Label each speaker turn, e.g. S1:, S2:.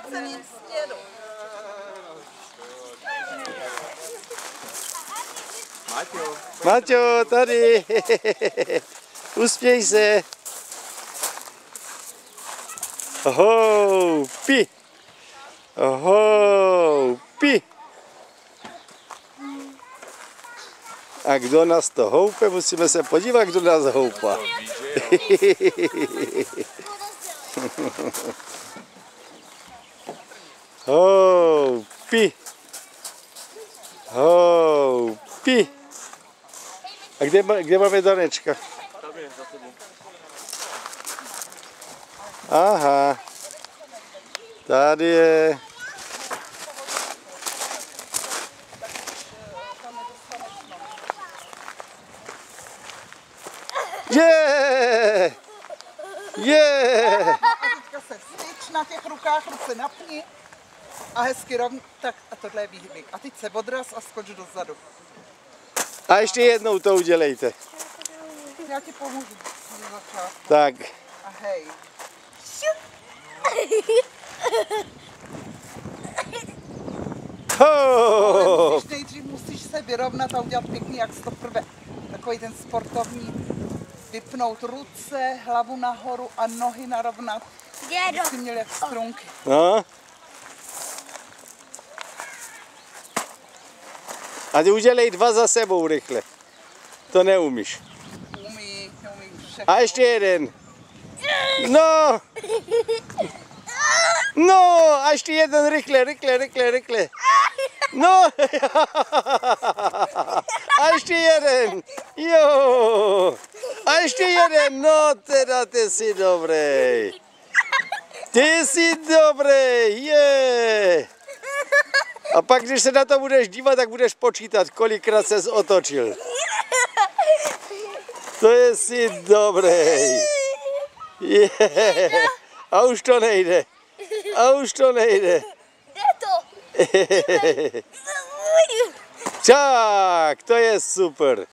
S1: obráceným směru.
S2: Maťo, tady. Uspěj se. Houpi. Houpi. A kdo nás to houpe, musíme se podívat, kdo nás houpá. Houpi. Houpi. A kde máme Danečka?
S3: Tam je za tebou.
S2: Aha. Tady je. Je! Je!
S1: A teďka se styč na těch rukách, ruce napni a hezky rovně. Tak a tohle je výhybek. A teď se odraz a skoč dozadu.
S2: A ještě jednou to udělejte.
S1: Já ti pomůžu na začátku.
S2: Tak.
S1: A hej.
S2: Ho!
S1: Nejdřív musíš se vyrovnat a udělat pěkný, jak to prve. Takový ten sportovní. Vypnout ruce, hlavu nahoru a nohy narovnat. Aby si měl jak strunky.
S2: No. A ty udělej 2 za sebou rychle. To neumíš.
S1: Umí všechno.
S2: A ještě jeden. No. No, a ještě jeden rychle. No. A ještě jeden. Jo. A ještě jeden. No, teda ty jsi dobrý. Ty jsi dobrý. Je. A pak, když se na to budeš dívat, tak budeš počítat, kolikrát ses otočil. To je si dobrý. Je. A už to nejde.
S4: Jde to.
S2: Tak, to je super.